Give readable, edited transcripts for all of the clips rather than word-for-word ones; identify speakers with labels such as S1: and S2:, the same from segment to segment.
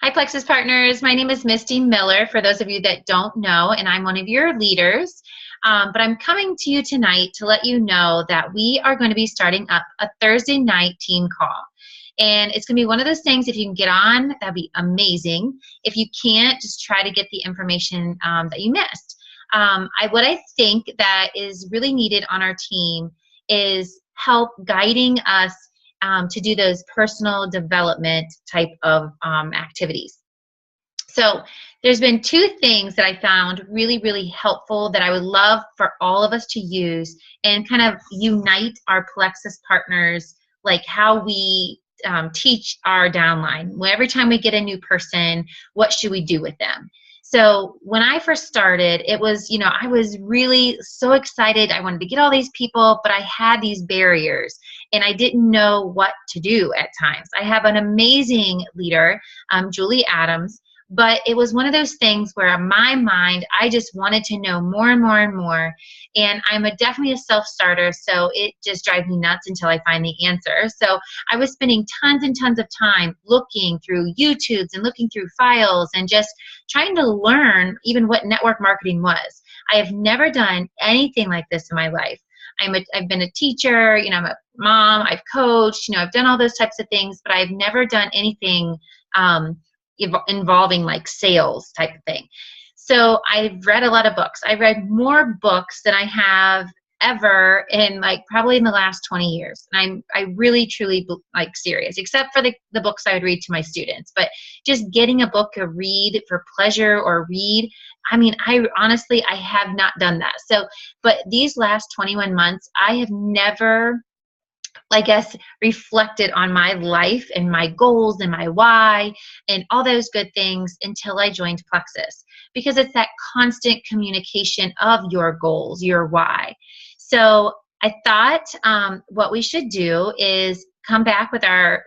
S1: Hi, Plexus Partners. My name is Misty Miller, for those of you that don't know, and I'm one of your leaders. But I'm coming to you tonight to let you know that we are going to be starting up a Thursday night team call. And it's going to be one of those things, if you can get on, that'd be amazing. If you can't, just try to get the information that you missed. What I think that is really needed on our team is help guiding us to do those personal development type of activities. So there's been two things that I found really, really helpful that I would love for all of us to use and kind of unite our Plexus partners, like how we teach our downline. Every time we get a new person, what should we do with them? So when I first started, it was, I was really so excited. I wanted to get all these people, but I had these barriers and I didn't know what to do at times. I have an amazing leader, Julie Adams, but it was one of those things where in my mind, I just wanted to know more and more and more. And I'm definitely a self-starter, so it just drives me nuts until I find the answer. So I was spending tons and tons of time looking through YouTubes and looking through files and just trying to learn even what network marketing was. I have never done anything like this in my life. I've been a teacher, I'm a mom, I've coached, I've done all those types of things, but I've never done anything involving like sales type of thing. So I've read a lot of books. I read more books than I have ever in probably in the last 20 years. And I really truly serious, except for the books I would read to my students. But just getting a book to read for pleasure or read, I honestly have not done that. So, but these last 21 months, I have never reflected on my life and my goals and my why and all those good things until I joined Plexus, because it's that constant communication of your goals, your why. So I thought what we should do is come back with our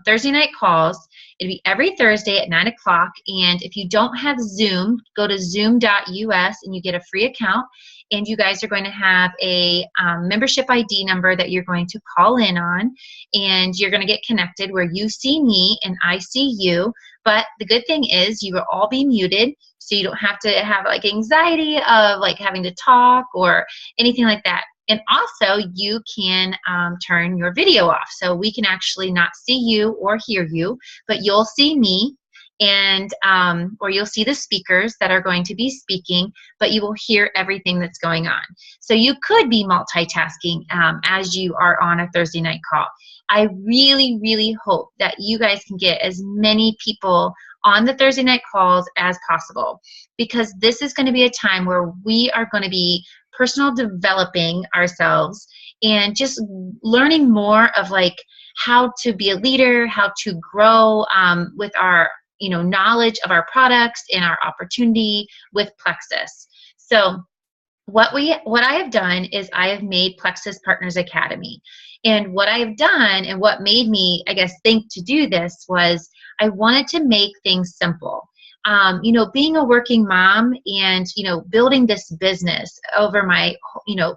S1: Thursday night calls. It'll be every Thursday at 9 o'clock. And if you don't have Zoom, go to zoom.us and you get a free account. And you guys are going to have a membership ID number that you're going to call in on. And you're going to get connected where you see me and I see you. But the good thing is you will all be muted. So you don't have to have anxiety of having to talk or anything like that. And also you can turn your video off. So we can actually not see you or hear you, but you'll see me. And or you'll see the speakers that are going to be speaking, but you will hear everything that's going on. So you could be multitasking as you are on a Thursday night call. I really, really hope that you guys can get as many people on the Thursday night calls as possible, because this is going to be a time where we are going to be personal developing ourselves and just learning more of how to be a leader, how to grow with our knowledge of our products and our opportunity with Plexus. So what I have done is I have made Plexus Partners Academy. And what I have done and what made me, think to do this was I wanted to make things simple. Being a working mom and, building this business over my,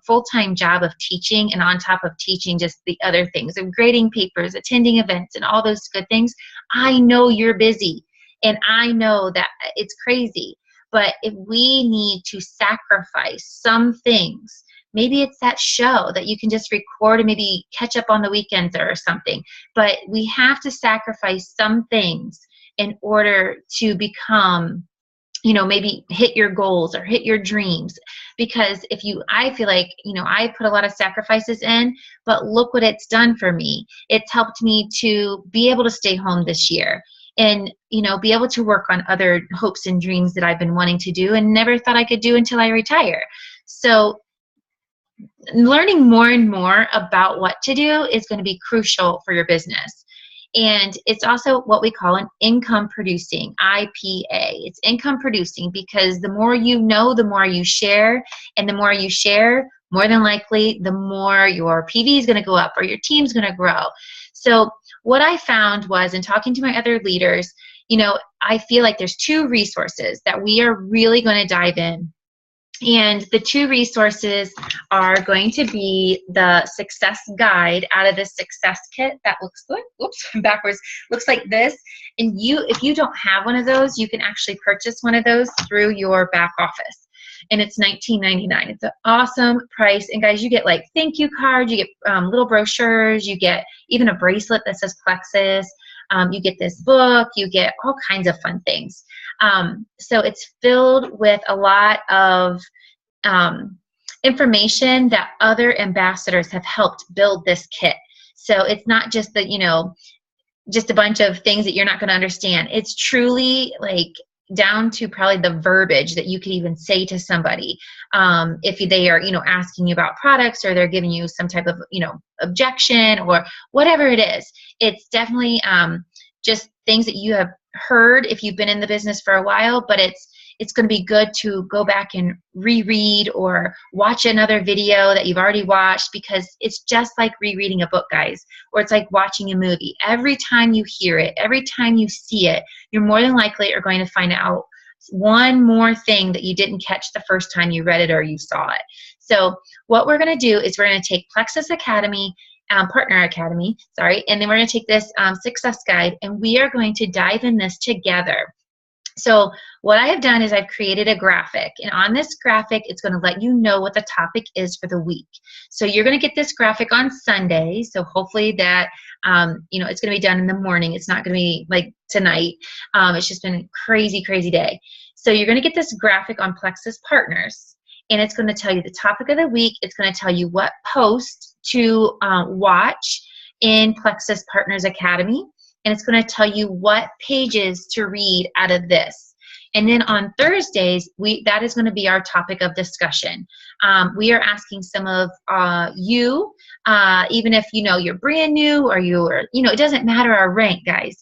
S1: full-time job of teaching, and on top of teaching just the other things of grading papers, attending events, and all those good things. I know you're busy. And I know that it's crazy, but if we need to sacrifice some things, maybe it's that show that you can just record and maybe catch up on the weekends or something, but we have to sacrifice some things in order to become, maybe hit your goals or hit your dreams. Because I feel I put a lot of sacrifices in, but look what it's done for me. It's helped me to be able to stay home this year. And, be able to work on other hopes and dreams that I've been wanting to do and never thought I could do until I retire. So learning more and more about what to do is going to be crucial for your business. And it's also what we call an income producing, IPA. It's income producing because the more you know, the more you share, and the more you share, more than likely, the more your PV is going to go up or your team's going to grow. So what I found was, in talking to my other leaders, I feel like there's two resources that we are really going to dive in. And the two resources are going to be the success guide out of the success kit that looks good. Oops, backwards. Looks like this. And if you don't have one of those, you can actually purchase one of those through your back office. And it's $19.99. It's an awesome price. And guys, you get like thank you cards, you get little brochures, you get even a bracelet that says Plexus. You get this book, you get all kinds of fun things. So it's filled with a lot of information that other ambassadors have helped build this kit. So it's not just the, just a bunch of things that you're not going to understand. It's truly like down to probably the verbiage that you could even say to somebody if they are, asking you about products, or they're giving you some type of, objection or whatever it is. It's definitely just things that you have heard if you've been in the business for a while, but it's going to be good to go back and reread or watch another video that you've already watched, because it's just like rereading a book, guys, or it's like watching a movie. Every time you hear it, every time you see it, you're more than likely are going to find out one more thing that you didn't catch the first time you read it or you saw it. So what we're going to do is we're going to take Plexus Academy, Partner Academy, sorry, and then we're going to take this success guide, and we are going to dive in this together. So what I have done is I've created a graphic, and on this graphic, it's going to let you know what the topic is for the week. So you're going to get this graphic on Sunday. So hopefully that, it's going to be done in the morning. It's not going to be like tonight. It's just been a crazy, crazy day. So you're going to get this graphic on Plexus Partners, and it's going to tell you the topic of the week. It's going to tell you what post to watch in Plexus Partners Academy. And it's going to tell you what pages to read out of this. And then on Thursdays, that is going to be our topic of discussion. We are asking some of you, even if you're brand new or it doesn't matter our rank, guys,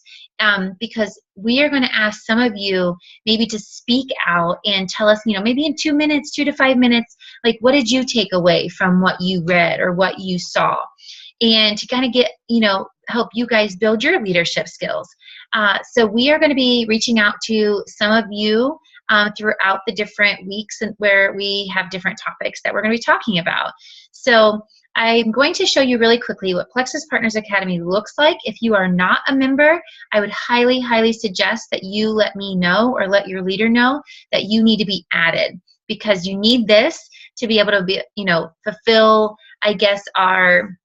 S1: because we are going to ask some of you maybe to speak out and tell us, maybe in 2 minutes, 2 to 5 minutes, like what did you take away from what you read or what you saw? And to kind of get, help you guys build your leadership skills. So we are going to be reaching out to some of you throughout the different weeks where we have different topics that we're going to be talking about. So I'm going to show you really quickly what Plexus Partners Academy looks like. If you are not a member, I would highly, highly suggest that you let me know or let your leader know that you need to be added, because you need this to be able to be, fulfill, I guess, our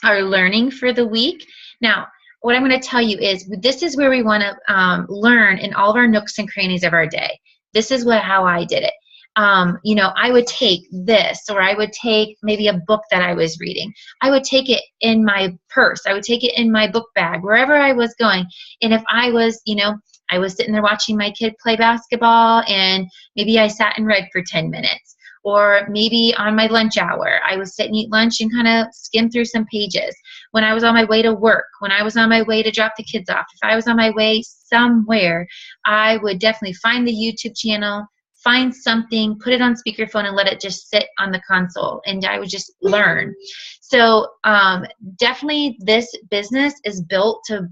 S1: learning for the week. Now, what I'm going to tell you is this is where we want to learn in all of our nooks and crannies of our day. This is how I did it. I would take this, or I would take maybe a book that I was reading. I would take it in my purse. I would take it in my book bag, wherever I was going. And if I was, I was sitting there watching my kid play basketball, and maybe I sat and read for 10 minutes. Or maybe on my lunch hour, I would sit and eat lunch and kind of skim through some pages. When I was on my way to work, when I was on my way to drop the kids off, if I was on my way somewhere, I would definitely find the YouTube channel, find something, put it on speakerphone, and let it just sit on the console, and I would just learn. So definitely this business is built to,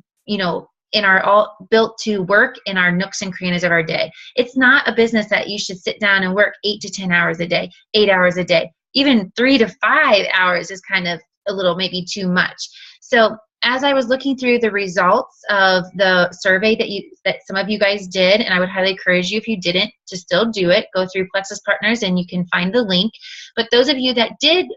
S1: built to work in our nooks and crannies of our day. It's not a business that you should sit down and work 8 to 10 hours a day, 8 hours a day. Even 3 to 5 hours is kind of a little maybe too much. So as I was looking through the results of the survey that some of you guys did, and I would highly encourage you, if you didn't, to still do it. Go through Plexus Partners and you can find the link. But those of you that did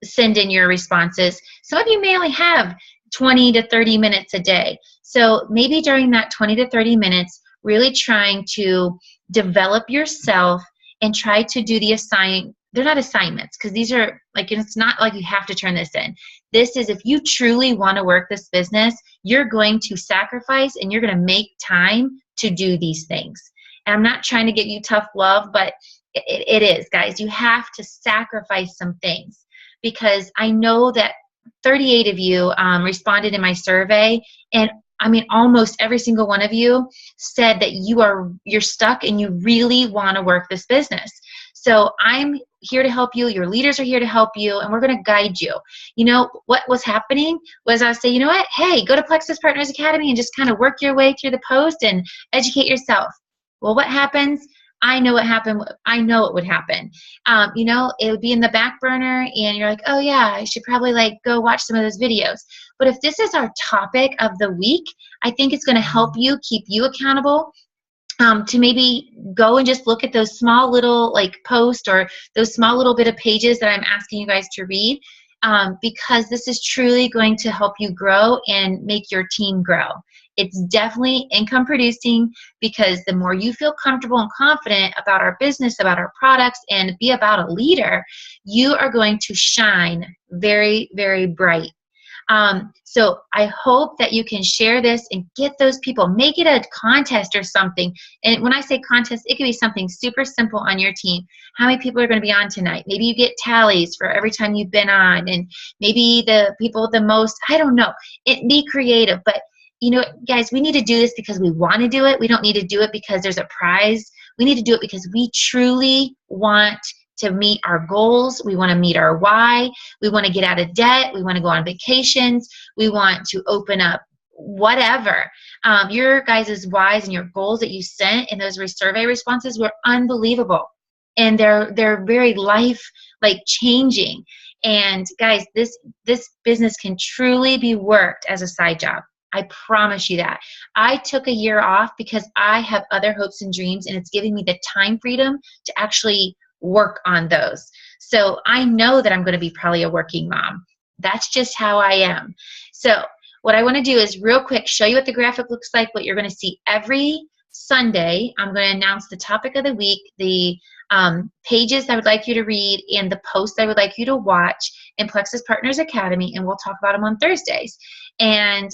S1: send in your responses, some of you may only have 20 to 30 minutes a day. So maybe during that 20 to 30 minutes, really trying to develop yourself and try to do they're not assignments, because these are it's not like you have to turn this in. This is, if you truly want to work this business, you're going to sacrifice and you're going to make time to do these things. And I'm not trying to give you tough love, but it is, guys. You have to sacrifice some things, because I know that 38 of you responded in my survey, and I mean, almost every single one of you said that you're stuck and you really want to work this business. So I'm here to help you. Your leaders are here to help you, and we're going to guide you. What was happening was I would say, you know what? Hey, go to Plexus Partners Academy and just kind of work your way through the post and educate yourself. Well, what happens? I know what happened. I know it would happen. You know, it would be in the back burner and you're like, oh yeah, I should probably like go watch some of those videos. But if this is our topic of the week, I think it's going to help you keep you accountable. To maybe go and just look at those small little like posts or those small little bit of pages that I'm asking you guys to read, because this is truly going to help you grow and make your team grow. It's definitely income producing, because the more you feel comfortable and confident about our business, about our products, and be about a leader, you are going to shine very, very bright. So I hope that you can share this and get those people, make it a contest or something. And when I say contest, it could be something super simple on your team. How many people are going to be on tonight? Maybe you get tallies for every time you've been on, and maybe the people the most, I don't know. Be creative, but you know, guys, we need to do this because we want to do it. We don't need to do it because there's a prize. We need to do it because we truly want to meet our goals. We want to meet our why. We want to get out of debt. We want to go on vacations. We want to open up whatever. Your guys' whys and your goals that you sent in those survey responses were unbelievable. And they're very life like changing. And guys, this business can truly be worked as a side job. I promise you that. I took a year off because I have other hopes and dreams, and it's giving me the time freedom to actually work on those. So I know that I'm going to be probably a working mom. That's just how I am. So what I want to do is real quick show you what the graphic looks like, what you're going to see every Sunday. I'm going to announce the topic of the week, the pages I would like you to read, and the posts I would like you to watch in Plexus Partners Academy, and we'll talk about them on Thursdays. And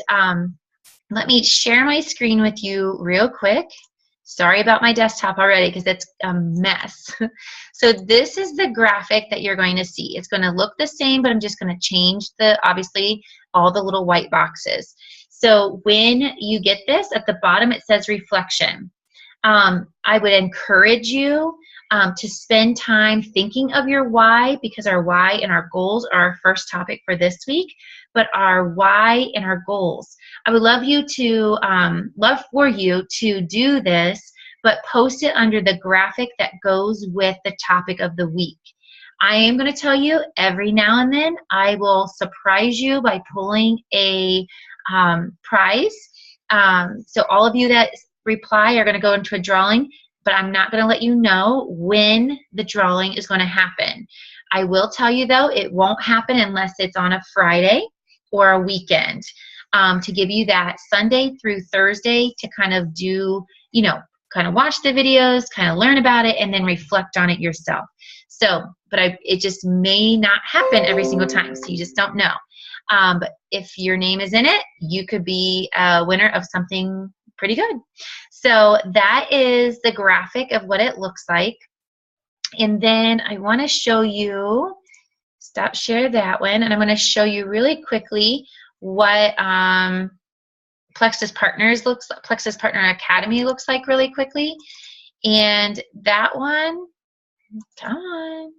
S1: let me share my screen with you real quick. Sorry about my desktop already because it's a mess. So this is the graphic that you're going to see. It's going to look the same, but I'm just going to change obviously, all the little white boxes. So when you get this, at the bottom it says reflection. I would encourage you to spend time thinking of your why, because our why and our goals are our first topic for this week, but our why and our goals. I would love for you to do this, but post it under the graphic that goes with the topic of the week. I am going to tell you every now and then I will surprise you by pulling a prize. So all of you that reply are going to go into a drawing, but I'm not going to let you know when the drawing is going to happen. I will tell you though, it won't happen unless it's on a Friday or a weekend, to give you that Sunday through Thursday to kind of do, you know, kind of watch the videos, kind of learn about it, and then reflect on it yourself. So, but it just may not happen every single time, so you just don't know. But if your name is in it, you could be a winner of something pretty good. So that is the graphic of what it looks like. And then I want to show you, stop share that one, and I'm going to show you really quickly what Plexus Partner Academy looks like really quickly. And that one, come on.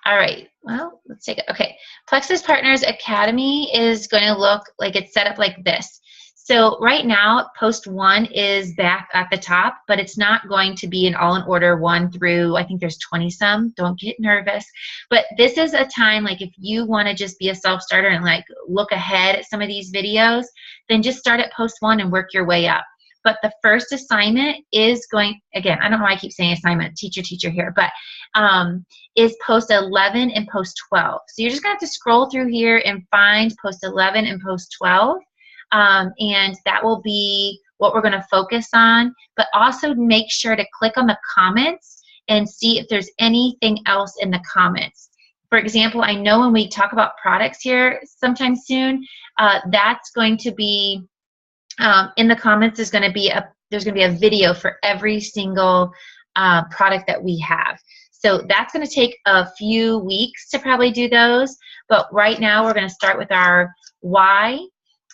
S1: All right, well, let's take it. Okay, Plexus Partners Academy is going to look like it's set up like this. So right now, post 1 is back at the top, but it's not going to be an all in order 1 through, I think there's 20 some. Don't get nervous. But this is a time, like if you want to just be a self-starter and like look ahead at some of these videos, then just start at post 1 and work your way up. But the first assignment is going, again, I don't know why I keep saying assignment, teacher here, but is post 11 and post 12. So you're just going to have to scroll through here and find post 11 and post 12. And that will be what we're going to focus on. But also make sure to click on the comments and see if there's anything else in the comments. For example, I know when we talk about products here sometime soon, that's going to be in the comments. There's going to be a video for every single product that we have. So that's going to take a few weeks to probably do those. But right now we're going to start with our why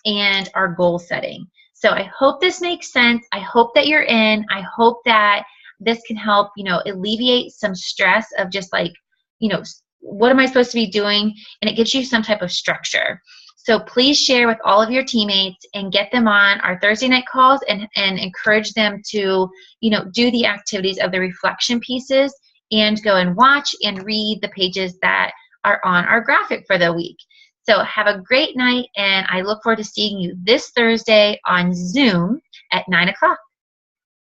S1: and our goal setting. So I hope this makes sense. I hope that you're in. I hope that this can help, you know, alleviate some stress of just like, you know, what am I supposed to be doing? And it gives you some type of structure. So please share with all of your teammates and get them on our Thursday night calls and encourage them to, do the activities of the reflection pieces and go and watch and read the pages that are on our graphic for the week. So have a great night, and I look forward to seeing you this Thursday on Zoom at 9 o'clock.